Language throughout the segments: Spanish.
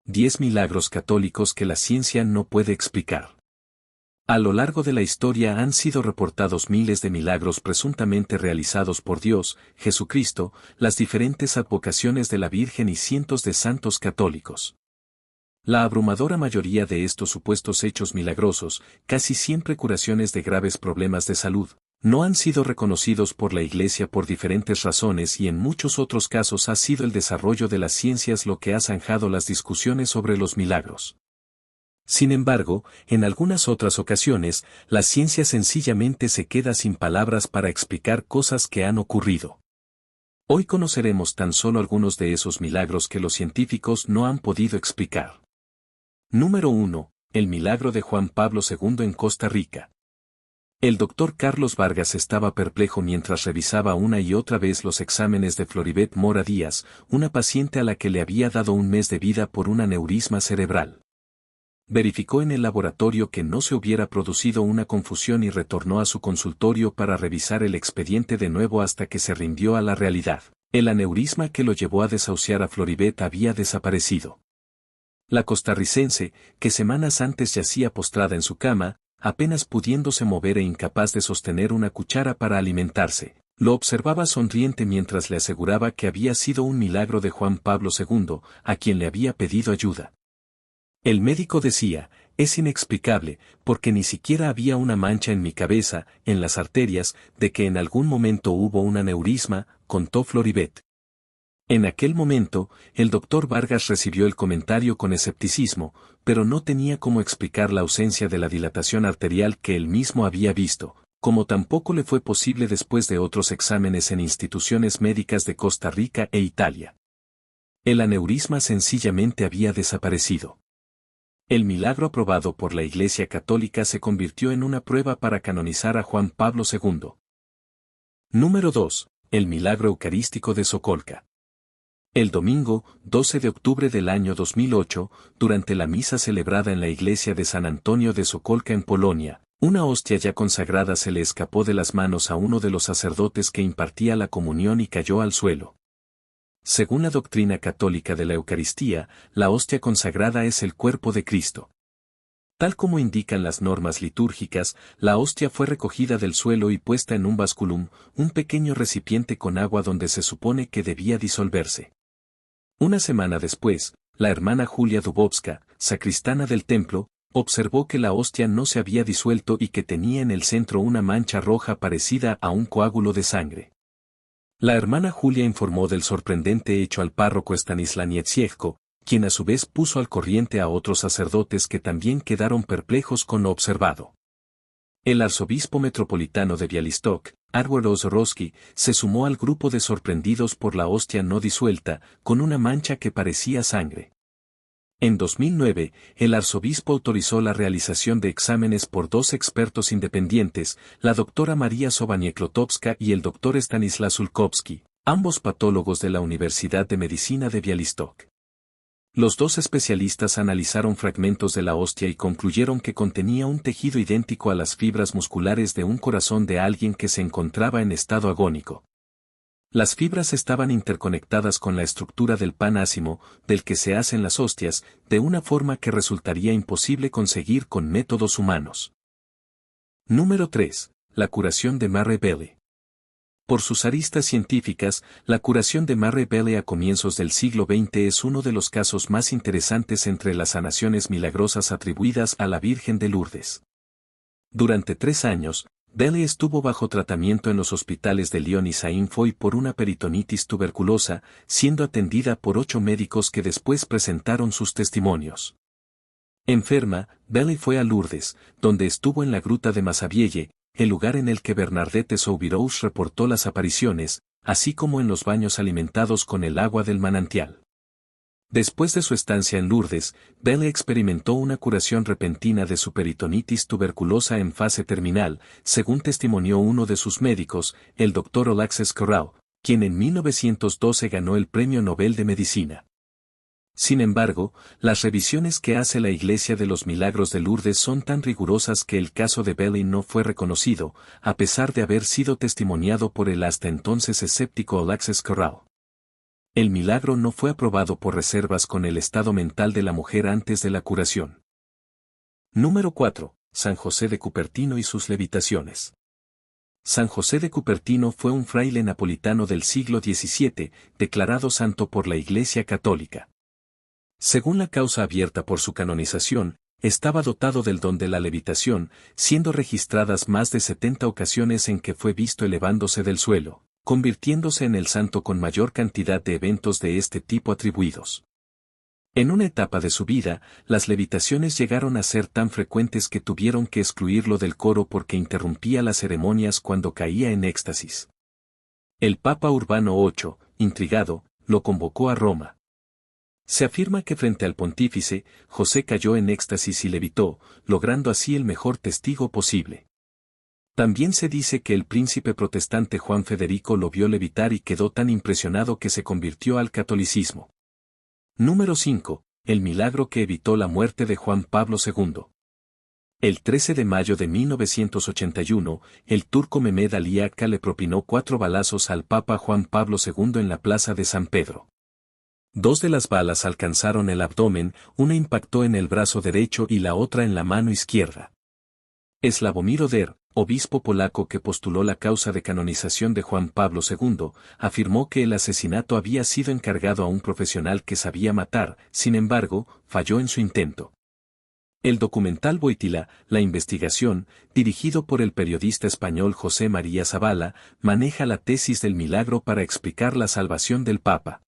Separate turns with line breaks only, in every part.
10 milagros católicos que la ciencia no puede explicar. A lo largo de la historia han sido reportados miles de milagros presuntamente realizados por Dios, Jesucristo, las diferentes advocaciones de la Virgen y cientos de santos católicos. La abrumadora mayoría de estos supuestos hechos milagrosos, casi siempre curaciones de graves problemas de salud, no han sido reconocidos por la Iglesia por diferentes razones y en muchos otros casos ha sido el desarrollo de las ciencias lo que ha zanjado las discusiones sobre los milagros. Sin embargo, en algunas otras ocasiones, la ciencia sencillamente se queda sin palabras para explicar cosas que han ocurrido. Hoy conoceremos tan solo algunos de esos milagros que los científicos no han podido explicar. Número 1. El milagro de Juan Pablo II en Costa Rica. El doctor Carlos Vargas estaba perplejo mientras revisaba una y otra vez los exámenes de Floribet Mora Díaz, una paciente a la que le había dado un mes de vida por un aneurisma cerebral. Verificó en el laboratorio que no se hubiera producido una confusión y retornó a su consultorio para revisar el expediente de nuevo hasta que se rindió a la realidad. El aneurisma que lo llevó a desahuciar a Floribet había desaparecido. La costarricense, que semanas antes yacía postrada en su cama, apenas pudiéndose mover e incapaz de sostener una cuchara para alimentarse, lo observaba sonriente mientras le aseguraba que había sido un milagro de Juan Pablo II, a quien le había pedido ayuda. El médico decía, es inexplicable, porque ni siquiera había una mancha en mi cabeza, en las arterias, de que en algún momento hubo un aneurisma, contó Floribet. En aquel momento, el doctor Vargas recibió el comentario con escepticismo, pero no tenía cómo explicar la ausencia de la dilatación arterial que él mismo había visto, como tampoco le fue posible después de otros exámenes en instituciones médicas de Costa Rica e Italia. El aneurisma sencillamente había desaparecido. El milagro aprobado por la Iglesia Católica se convirtió en una prueba para canonizar a Juan Pablo II. Número 2. El milagro eucarístico de Sokolka. El domingo, 12 de octubre del año 2008, durante la misa celebrada en la iglesia de San Antonio de Sokolka en Polonia, una hostia ya consagrada se le escapó de las manos a uno de los sacerdotes que impartía la comunión y cayó al suelo. Según la doctrina católica de la Eucaristía, la hostia consagrada es el cuerpo de Cristo. Tal como indican las normas litúrgicas, la hostia fue recogida del suelo y puesta en un basculum, un pequeño recipiente con agua donde se supone que debía disolverse. Una semana después, la hermana Julia Dubovska, sacristana del templo, observó que la hostia no se había disuelto y que tenía en el centro una mancha roja parecida a un coágulo de sangre. La hermana Julia informó del sorprendente hecho al párroco Stanislaw Niedzielko, quien a su vez puso al corriente a otros sacerdotes que también quedaron perplejos con lo observado. El arzobispo metropolitano de Białystok, Artur Ozorowski, se sumó al grupo de sorprendidos por la hostia no disuelta, con una mancha que parecía sangre. En 2009, el arzobispo autorizó la realización de exámenes por dos expertos independientes, la doctora María Sobaniek-Lotowska y el doctor Stanislaw Sulkowski, ambos patólogos de la Universidad de Medicina de Białystok. Los dos especialistas analizaron fragmentos de la hostia y concluyeron que contenía un tejido idéntico a las fibras musculares de un corazón de alguien que se encontraba en estado agónico. Las fibras estaban interconectadas con la estructura del pan ácimo, del que se hacen las hostias, de una forma que resultaría imposible conseguir con métodos humanos. Número 3. La curación de Murray Bailey. Por sus aristas científicas, la curación de Murray Bailey a comienzos del siglo XX es uno de los casos más interesantes entre las sanaciones milagrosas atribuidas a la Virgen de Lourdes. Durante 3 años, Bailey estuvo bajo tratamiento en los hospitales de Lyon y Saint-Foy por una peritonitis tuberculosa, siendo atendida por 8 médicos que después presentaron sus testimonios. Enferma, Bailey fue a Lourdes, donde estuvo en la gruta de Massabielle, el lugar en el que Bernadette Soubirous reportó las apariciones, así como en los baños alimentados con el agua del manantial. Después de su estancia en Lourdes, Bailey experimentó una curación repentina de su peritonitis tuberculosa en fase terminal, según testimonió uno de sus médicos, el Dr. Alexis Corral, quien en 1912 ganó el Premio Nobel de Medicina. Sin embargo, las revisiones que hace la Iglesia de los Milagros de Lourdes son tan rigurosas que el caso de Bailey no fue reconocido, a pesar de haber sido testimoniado por el hasta entonces escéptico Alexis Corral. El milagro no fue aprobado por reservas con el estado mental de la mujer antes de la curación. Número 4. San José de Cupertino y sus levitaciones. San José de Cupertino fue un fraile napolitano del siglo XVII, declarado santo por la Iglesia Católica. Según la causa abierta por su canonización, estaba dotado del don de la levitación, siendo registradas más de 70 ocasiones en que fue visto elevándose del suelo, convirtiéndose en el santo con mayor cantidad de eventos de este tipo atribuidos. En una etapa de su vida, las levitaciones llegaron a ser tan frecuentes que tuvieron que excluirlo del coro porque interrumpía las ceremonias cuando caía en éxtasis. El Papa Urbano VIII, intrigado, lo convocó a Roma. Se afirma que frente al pontífice, José cayó en éxtasis y levitó, logrando así el mejor testigo posible. También se dice que el príncipe protestante Juan Federico lo vio levitar y quedó tan impresionado que se convirtió al catolicismo. Número 5. El milagro que evitó la muerte de Juan Pablo II. El 13 de mayo de 1981, el turco Mehmed Ali Akka le propinó 4 balazos al Papa Juan Pablo II en la plaza de San Pedro. 2 de las balas alcanzaron el abdomen, una impactó en el brazo derecho y la otra en la mano izquierda. Sławomir Der, obispo polaco que postuló la causa de canonización de Juan Pablo II, afirmó que el asesinato había sido encargado a un profesional que sabía matar, sin embargo, falló en su intento. El documental Wojtyła, la investigación, dirigido por el periodista español José María Zavala, maneja la tesis del milagro para explicar la salvación del Papa.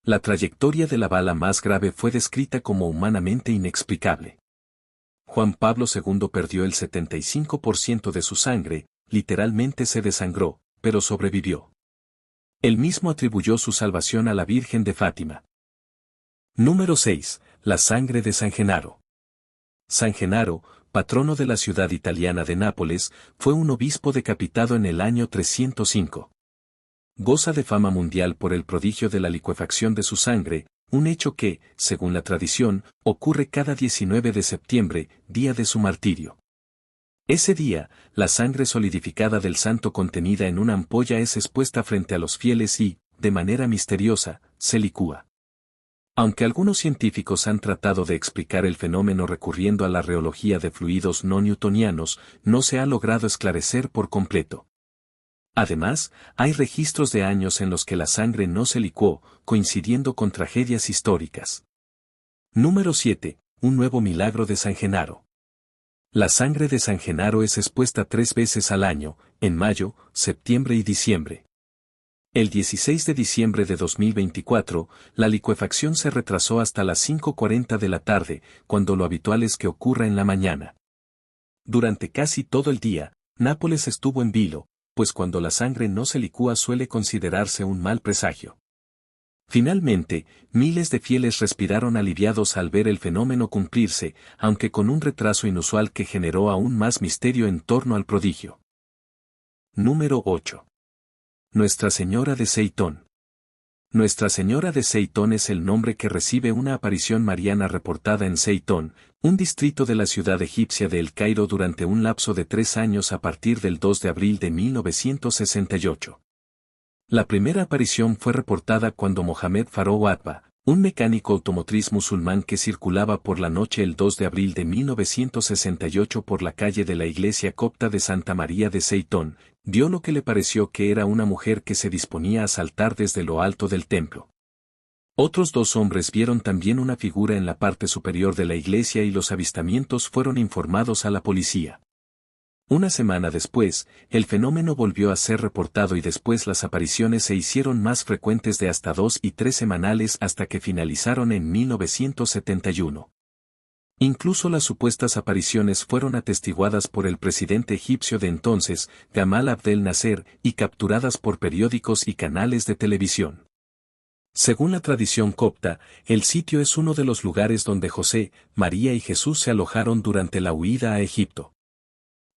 La trayectoria de la bala más grave fue descrita como humanamente inexplicable. Juan Pablo II perdió el 75% de su sangre, literalmente se desangró, pero sobrevivió. Él mismo atribuyó su salvación a la Virgen de Fátima. Número 6. La sangre de San Genaro. San Genaro, patrono de la ciudad italiana de Nápoles, fue un obispo decapitado en el año 305. Goza de fama mundial por el prodigio de la licuefacción de su sangre, un hecho que, según la tradición, ocurre cada 19 de septiembre, día de su martirio. Ese día, la sangre solidificada del santo contenida en una ampolla es expuesta frente a los fieles y, de manera misteriosa, se licúa. Aunque algunos científicos han tratado de explicar el fenómeno recurriendo a la reología de fluidos no newtonianos, no se ha logrado esclarecer por completo. Además, hay registros de años en los que la sangre no se licuó, coincidiendo con tragedias históricas. Número 7. Un nuevo milagro de San Genaro. La sangre de San Genaro es expuesta 3 veces al año, en mayo, septiembre y diciembre. El 16 de diciembre de 2024, la licuefacción se retrasó hasta las 5:40 de la tarde, cuando lo habitual es que ocurra en la mañana. Durante casi todo el día, Nápoles estuvo en vilo, pues cuando la sangre no se licúa suele considerarse un mal presagio. Finalmente, miles de fieles respiraron aliviados al ver el fenómeno cumplirse, aunque con un retraso inusual que generó aún más misterio en torno al prodigio. Número 8. Nuestra Señora de Seitón. Nuestra Señora de Seitón es el nombre que recibe una aparición mariana reportada en Seitón, un distrito de la ciudad egipcia de El Cairo durante un lapso de 3 años a partir del 2 de abril de 1968. La primera aparición fue reportada cuando Mohamed Farouk Atba, un mecánico automotriz musulmán que circulaba por la noche el 2 de abril de 1968 por la calle de la iglesia copta de Santa María de Seitón, vio lo que le pareció que era una mujer que se disponía a saltar desde lo alto del templo. Otros 2 hombres vieron también una figura en la parte superior de la iglesia y los avistamientos fueron informados a la policía. Una semana después, el fenómeno volvió a ser reportado y después las apariciones se hicieron más frecuentes de hasta 2 y 3 semanales hasta que finalizaron en 1971. Incluso las supuestas apariciones fueron atestiguadas por el presidente egipcio de entonces, Gamal Abdel Nasser, y capturadas por periódicos y canales de televisión. Según la tradición copta, el sitio es uno de los lugares donde José, María y Jesús se alojaron durante la huida a Egipto.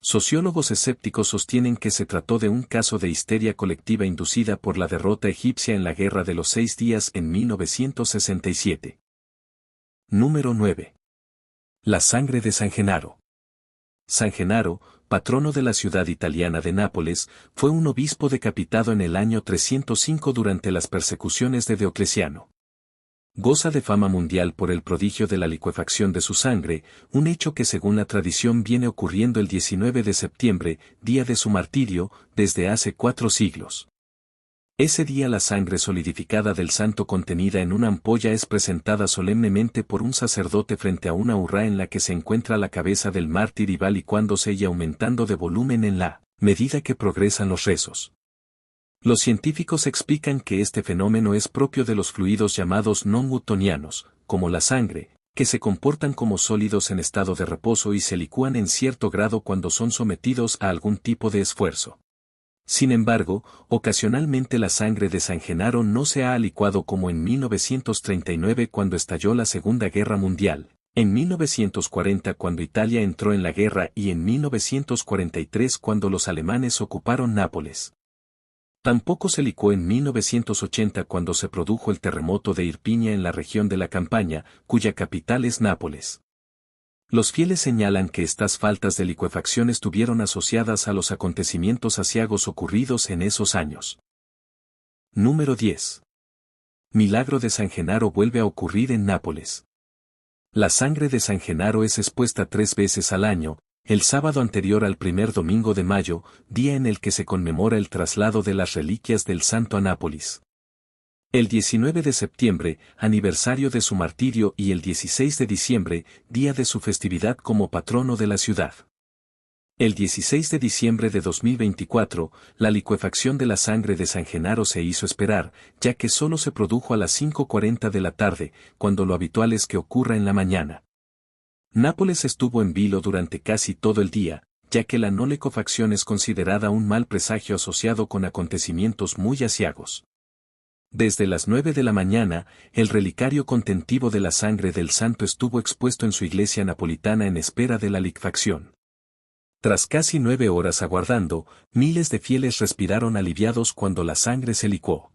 Sociólogos escépticos sostienen que se trató de un caso de histeria colectiva inducida por la derrota egipcia en la Guerra de los 6 Días en 1967. Número 9. La sangre de San Genaro. San Genaro, patrono de la ciudad italiana de Nápoles, fue un obispo decapitado en el año 305 durante las persecuciones de Diocleciano. Goza de fama mundial por el prodigio de la licuefacción de su sangre, un hecho que según la tradición viene ocurriendo el 19 de septiembre, día de su martirio, desde hace 4 siglos. Ese día la sangre solidificada del santo contenida en una ampolla es presentada solemnemente por un sacerdote frente a una urra en la que se encuentra la cabeza del mártir y va licuándose y aumentando de volumen en la medida que progresan los rezos. Los científicos explican que este fenómeno es propio de los fluidos llamados non-newtonianos, como la sangre, que se comportan como sólidos en estado de reposo y se licúan en cierto grado cuando son sometidos a algún tipo de esfuerzo. Sin embargo, ocasionalmente la sangre de San Genaro no se ha licuado como en 1939 cuando estalló la Segunda Guerra Mundial, en 1940 cuando Italia entró en la guerra y en 1943 cuando los alemanes ocuparon Nápoles. Tampoco se licuó en 1980 cuando se produjo el terremoto de Irpinia en la región de la Campania, cuya capital es Nápoles. Los fieles señalan que estas faltas de licuefacción estuvieron asociadas a los acontecimientos aciagos ocurridos en esos años. Número 10. Milagro de San Genaro vuelve a ocurrir en Nápoles. La sangre de San Genaro es expuesta 3 veces al año, el sábado anterior al primer domingo de mayo, día en el que se conmemora el traslado de las reliquias del santo a Nápoles. El 19 de septiembre, aniversario de su martirio y el 16 de diciembre, día de su festividad como patrono de la ciudad. El 16 de diciembre de 2024, la licuefacción de la sangre de San Genaro se hizo esperar, ya que solo se produjo a las 5:40 de la tarde, cuando lo habitual es que ocurra en la mañana. Nápoles estuvo en vilo durante casi todo el día, ya que la no licuefacción es considerada un mal presagio asociado con acontecimientos muy aciagos. Desde las 9 de la mañana, el relicario contentivo de la sangre del santo estuvo expuesto en su iglesia napolitana en espera de la licuefacción. Tras casi 9 horas aguardando, miles de fieles respiraron aliviados cuando la sangre se licuó.